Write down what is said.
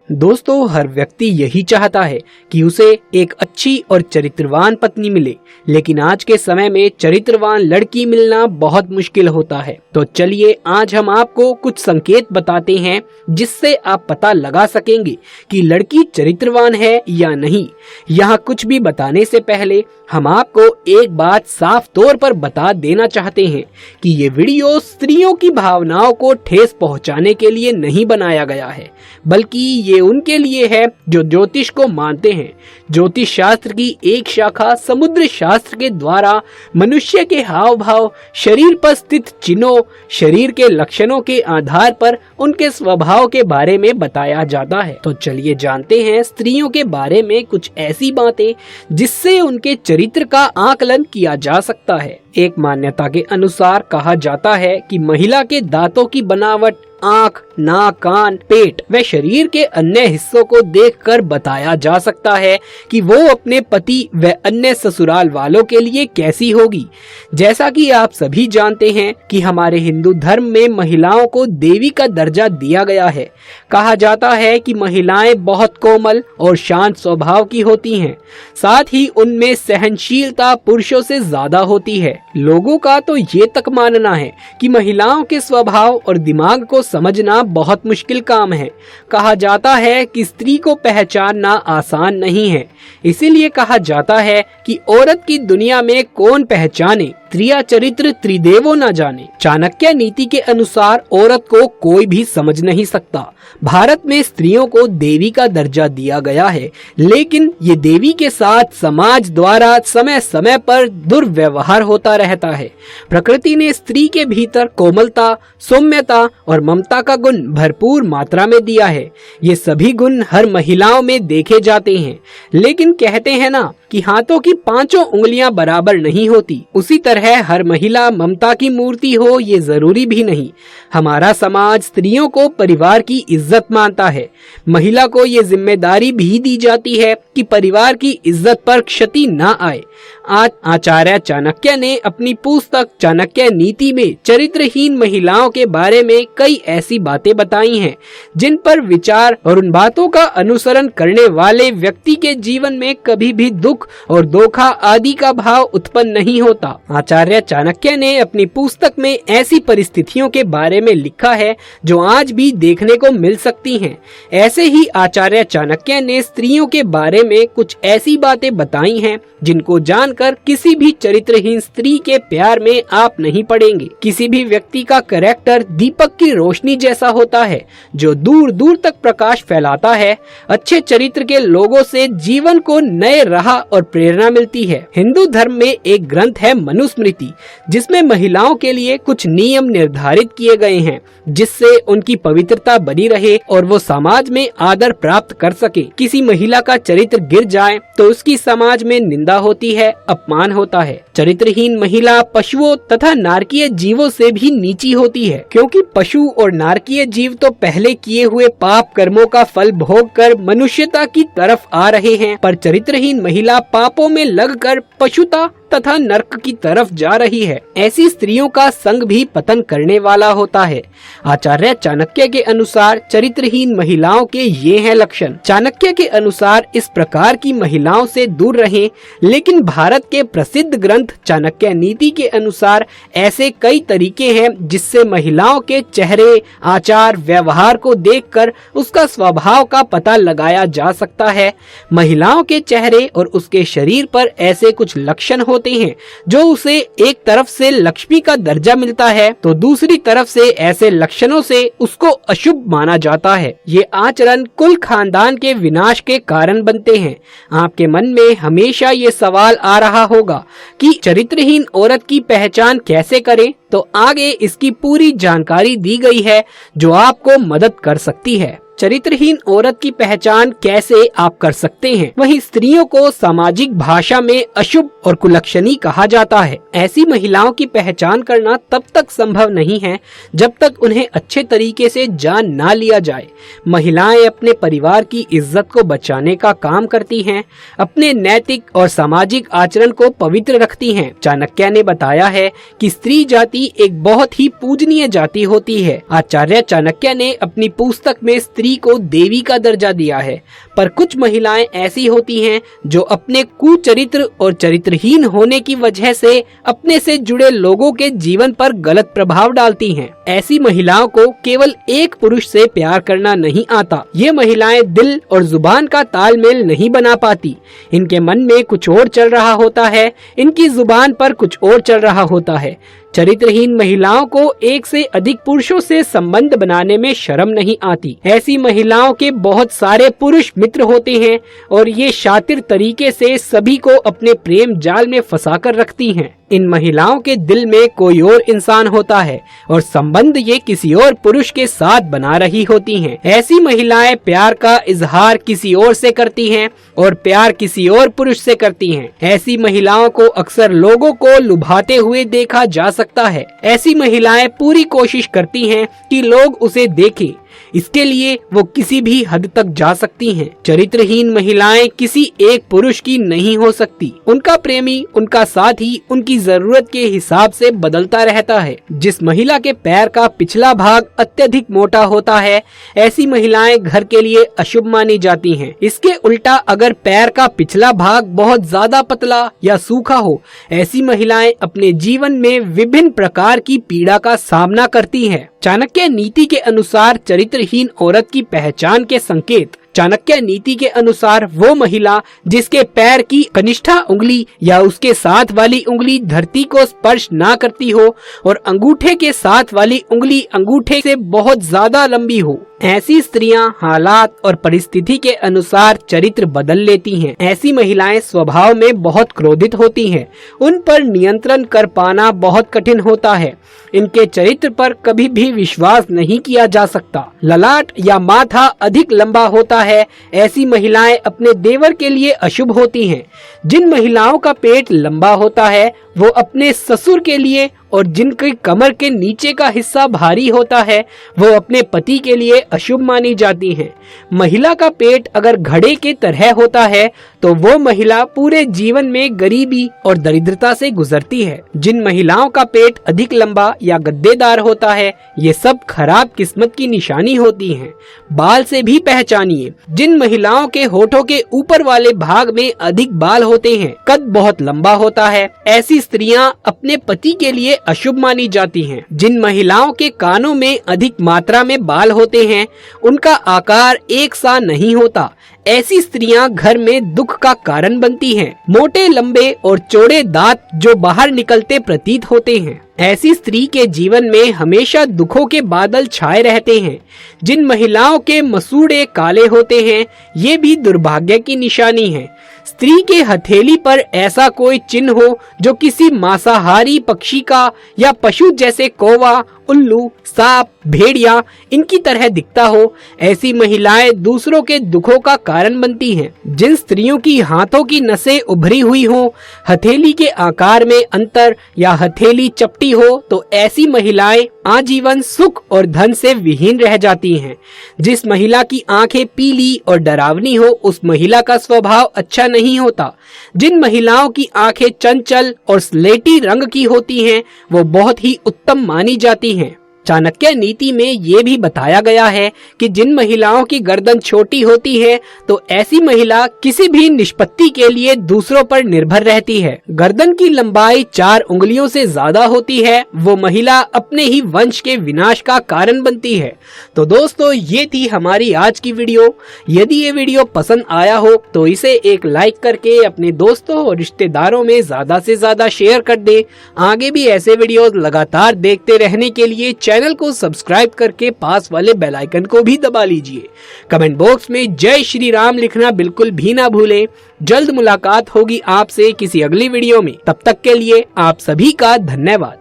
दोस्तों, हर व्यक्ति यही चाहता है कि उसे एक अच्छी और चरित्रवान पत्नी मिले, लेकिन आज के समय में चरित्रवान लड़की मिलना बहुत मुश्किल होता है। तो चलिए आज हम आपको कुछ संकेत बताते हैं जिससे आप पता लगा सकेंगे कि लड़की चरित्रवान है या नहीं। यहाँ कुछ भी बताने से पहले हम आपको एक बात साफ तौर पर बता देना चाहते हैं कि ये वीडियो स्त्रियों की भावनाओं को ठेस पहुंचाने के लिए नहीं बनाया गया है, बल्कि ये उनके लिए है जो ज्योतिष को मानते हैं। ज्योतिष शास्त्र की एक शाखा समुद्र शास्त्र के द्वारा मनुष्य के हाव भाव, शरीर पर स्थित चिन्हों, शरीर के लक्षणों के आधार पर उनके स्वभाव के बारे में बताया जाता है। तो चलिए जानते हैं स्त्रियों के बारे में कुछ ऐसी बातें जिससे उनके चरित्र का आकलन किया जा सकता है। एक मान्यता के अनुसार कहा जाता है कि महिला के दांतों की बनावट, आँख, नाक, कान, पेट व शरीर के अन्य हिस्सों को देखकर बताया जा सकता है कि वो अपने पति व अन्य ससुराल वालों के लिए कैसी होगी। जैसा कि आप सभी जानते हैं कि हमारे हिंदू धर्म में महिलाओं को देवी का दर्जा दिया गया है। कहा जाता है कि महिलाएं बहुत कोमल और शांत स्वभाव की होती हैं, साथ ही उनमें सहनशीलता पुरुषों से ज्यादा होती है। लोगों का तो ये तक मानना है कि महिलाओं के स्वभाव और दिमाग को समझना बहुत मुश्किल काम है। कहा जाता है कि स्त्री को पहचानना आसान नहीं है, इसीलिए कहा जाता है कि औरत की दुनिया में कौन पहचाने, स्त्रिया चरित्र त्रिदेवो न जाने। चाणक्य नीति के अनुसार औरत को कोई भी समझ नहीं सकता। भारत में स्त्रियों को देवी का दर्जा दिया गया है, लेकिन ये देवी के साथ समाज द्वारा समय समय पर दुर्व्यवहार होता रहता है। प्रकृति ने स्त्री के भीतर कोमलता, सौम्यता और ममता का गुण भरपूर मात्रा में दिया है। ये सभी गुण हर महिलाओं में देखे जाते हैं, लेकिन कहते हैं ना कि हाथों की पांचों उंगलियां बराबर नहीं होती, उसी तरह हर महिला ममता की मूर्ति हो ये जरूरी भी नहीं। हमारा समाज स्त्रियों को परिवार की इज्जत मानता है। महिला को ये जिम्मेदारी भी दी जाती है कि परिवार की इज्जत पर क्षति न आए। आज आचार्य चाणक्य ने अपनी पुस्तक चाणक्य नीति में चरित्रहीन महिलाओं के बारे में कई ऐसी बातें बताई हैं जिन पर विचार और उन बातों का अनुसरण करने वाले व्यक्ति के जीवन में कभी भी दुख और धोखा आदि का भाव उत्पन्न नहीं होता। आचार्य चाणक्य ने अपनी पुस्तक में ऐसी परिस्थितियों के बारे में लिखा है जो आज भी देखने को मिल सकती हैं। ऐसे ही आचार्य चाणक्य ने स्त्रियों के बारे में कुछ ऐसी बातें बताई हैं जिनको जानकर किसी भी चरित्रहीन स्त्री के प्यार में आप नहीं पड़ेंगे। किसी भी व्यक्ति का कैरेक्टर दीपक की रोशनी जैसा होता है जो दूर दूर तक प्रकाश फैलाता है। अच्छे चरित्र के लोगों से जीवन को नए राह और प्रेरणा मिलती है। हिंदू धर्म में एक ग्रंथ है मनुस्मृति, जिसमें महिलाओं के लिए कुछ नियम निर्धारित किए गए हैं जिससे उनकी पवित्रता बनी रहे और वो समाज में आदर प्राप्त कर सके। किसी महिला का चरित्र गिर जाए तो उसकी समाज में निंदा होती है, अपमान होता है। चरित्रहीन महिला पशुओं तथा नारकीय जीवों से भी नीची होती है, क्योंकि पशु और नारकीय जीव तो पहले किए हुए पाप कर्मों का फल भोग कर मनुष्यता की तरफ आ रहे हैं, पर चरित्रहीन महिला पापों में लगकर पशुता तथा नरक की तरफ जा रही है। ऐसी स्त्रियों का संग भी पतन करने वाला होता है। आचार्य चाणक्य के अनुसार चरित्रहीन महिलाओं के ये हैं लक्षण। चाणक्य के अनुसार इस प्रकार की महिलाओं से दूर रहें, लेकिन भारत के प्रसिद्ध ग्रंथ चाणक्य नीति के अनुसार ऐसे कई तरीके हैं जिससे महिलाओं के चेहरे, आचार, व्यवहार को देखकर उसका स्वभाव का पता लगाया जा सकता है। महिलाओं के चेहरे और उसके शरीर पर ऐसे कुछ लक्षण होते हैं जो उसे एक तरफ से लक्ष्मी का दर्जा मिलता है तो दूसरी तरफ से ऐसे लक्षणों से उसको अशुभ माना जाता है। ये आचरण कुल खानदान के विनाश के कारण बनते हैं। आपके मन में हमेशा ये सवाल आ रहा होगा कि चरित्रहीन औरत की पहचान कैसे करें, तो आगे इसकी पूरी जानकारी दी गई है जो आपको मदद कर सकती है। चरित्रहीन औरत की पहचान कैसे आप कर सकते हैं। वहीं स्त्रियों को सामाजिक भाषा में अशुभ और कुलक्षणी कहा जाता है। ऐसी महिलाओं की पहचान करना तब तक संभव नहीं है जब तक उन्हें अच्छे तरीके से जान ना लिया जाए। महिलाएं अपने परिवार की इज्जत को बचाने का काम करती हैं, अपने नैतिक और सामाजिक आचरण को पवित्र रखती हैं। चाणक्य ने बताया है कि स्त्री जाति एक बहुत ही पूजनीय जाति होती है। आचार्य चाणक्य ने अपनी पुस्तक में स्त्री देवी को देवी का दर्जा दिया है। पर कुछ महिलाएं ऐसी होती हैं जो अपने कुचरित्र और चरित्रहीन होने की वजह से अपने से जुड़े लोगों के जीवन पर गलत प्रभाव डालती हैं। ऐसी महिलाओं को केवल एक पुरुष से प्यार करना नहीं आता। ये महिलाएं दिल और जुबान का तालमेल नहीं बना पाती। इनके मन में कुछ और चल रहा होता है, इनकी जुबान पर कुछ और चल रहा होता है। चरित्रहीन महिलाओं को एक से अधिक पुरुषों से संबंध बनाने में शर्म नहीं आती। ऐसी महिलाओं के बहुत सारे पुरुष मित्र होते हैं और ये शातिर तरीके से सभी को अपने प्रेम जाल में फंसा कर रखती हैं। इन महिलाओं के दिल में कोई और इंसान होता है और संबंध ये किसी और पुरुष के साथ बना रही होती हैं। ऐसी महिलाएं प्यार का इजहार किसी और से करती हैं और प्यार किसी और पुरुष से करती हैं। ऐसी महिलाओं को अक्सर लोगों को लुभाते हुए देखा जा सकता है। ऐसी महिलाएं पूरी कोशिश करती हैं कि लोग उसे देखें, इसके लिए वो किसी भी हद तक जा सकती हैं। चरित्रहीन महिलाएं किसी एक पुरुष की नहीं हो सकती। उनका प्रेमी, उनका साथी उनकी जरूरत के हिसाब से बदलता रहता है। जिस महिला के पैर का पिछला भाग अत्यधिक मोटा होता है, ऐसी महिलाएं घर के लिए अशुभ मानी जाती हैं। इसके उल्टा अगर पैर का पिछला भाग बहुत ज्यादा पतला या सूखा हो, ऐसी महिलाएं अपने जीवन में विभिन्न प्रकार की पीड़ा का सामना करती हैं। चाणक्य नीति के अनुसार चरित्रहीन औरत की पहचान के संकेत। चाणक्य नीति के अनुसार वो महिला जिसके पैर की कनिष्ठा उंगली या उसके साथ वाली उंगली धरती को स्पर्श ना करती हो और अंगूठे के साथ वाली उंगली अंगूठे से बहुत ज्यादा लंबी हो, ऐसी स्त्रियां हालात और परिस्थिति के अनुसार चरित्र बदल लेती हैं। ऐसी महिलाएं स्वभाव में बहुत क्रोधित होती हैं। उन पर नियंत्रण कर पाना बहुत कठिन होता है। इनके चरित्र पर कभी भी विश्वास नहीं किया जा सकता। ललाट या माथा अधिक लंबा होता है। ऐसी महिलाएं अपने देवर के लिए अशुभ होती हैं। जिन महिलाओं का पेट लंबा होता है वो अपने ससुर के लिए, और जिनकी कमर के नीचे का हिस्सा भारी होता है वो अपने पति के लिए अशुभ मानी जाती हैं। महिला का पेट अगर घड़े के तरह होता है तो वो महिला पूरे जीवन में गरीबी और दरिद्रता से गुजरती है। जिन महिलाओं का पेट अधिक लंबा या गद्देदार होता है, ये सब खराब किस्मत की निशानी होती हैं। बाल से भी पहचानिए। जिन महिलाओं के होठों के ऊपर वाले भाग में अधिक बाल होते हैं, कद बहुत लंबा होता है, ऐसी स्त्रियां अपने पति के लिए अशुभ मानी जाती हैं। जिन महिलाओं के कानों में अधिक मात्रा में बाल होते हैं, उनका आकार एक सा नहीं होता, ऐसी स्त्रियां घर में दुख का कारण बनती हैं। मोटे, लंबे और चौड़े दांत जो बाहर निकलते प्रतीत होते हैं, ऐसी स्त्री के जीवन में हमेशा दुखों के बादल छाए रहते हैं। जिन महिलाओं के मसूड़े काले होते हैं, ये भी दुर्भाग्य की निशानी है। स्त्री के हथेली पर ऐसा कोई चिन्ह हो जो किसी मांसाहारी पक्षी का या पशु जैसे कौवा, उल्लू, सांप, भेड़िया इनकी तरह दिखता हो, ऐसी महिलाएं दूसरों के दुखों का कारण बनती हैं। जिन स्त्रियों की हाथों की नसें उभरी हुई हो, हथेली के आकार में अंतर या हथेली चपटी हो, तो ऐसी महिलाएं आजीवन सुख और धन से विहीन रह जाती हैं। जिस महिला की आंखें पीली और डरावनी हो, उस महिला का स्वभाव अच्छा नहीं होता। जिन महिलाओं की आंखें चंचल और स्लेटी रंग की होती हैं, वो बहुत ही उत्तम मानी जाती हैं। चाणक्य नीति में ये भी बताया गया है कि जिन महिलाओं की गर्दन छोटी होती है, तो ऐसी महिला किसी भी निष्पत्ति के लिए दूसरों पर निर्भर रहती है। गर्दन की लंबाई 4 उंगलियों से ज्यादा होती है, वो महिला अपने ही वंश के विनाश का कारण बनती है। तो दोस्तों, ये थी हमारी आज की वीडियो। यदि ये वीडियो पसंद आया हो तो इसे एक लाइक करके अपने दोस्तों और रिश्तेदारों में ज्यादा से ज्यादा शेयर कर दे। आगे भी ऐसे वीडियोस लगातार देखते रहने के लिए चैनल को सब्सक्राइब करके पास वाले बेल आइकन को भी दबा लीजिए। कमेंट बॉक्स में जय श्री राम लिखना बिल्कुल भी ना भूलें। जल्द मुलाकात होगी आपसे किसी अगली वीडियो में। तब तक के लिए आप सभी का धन्यवाद।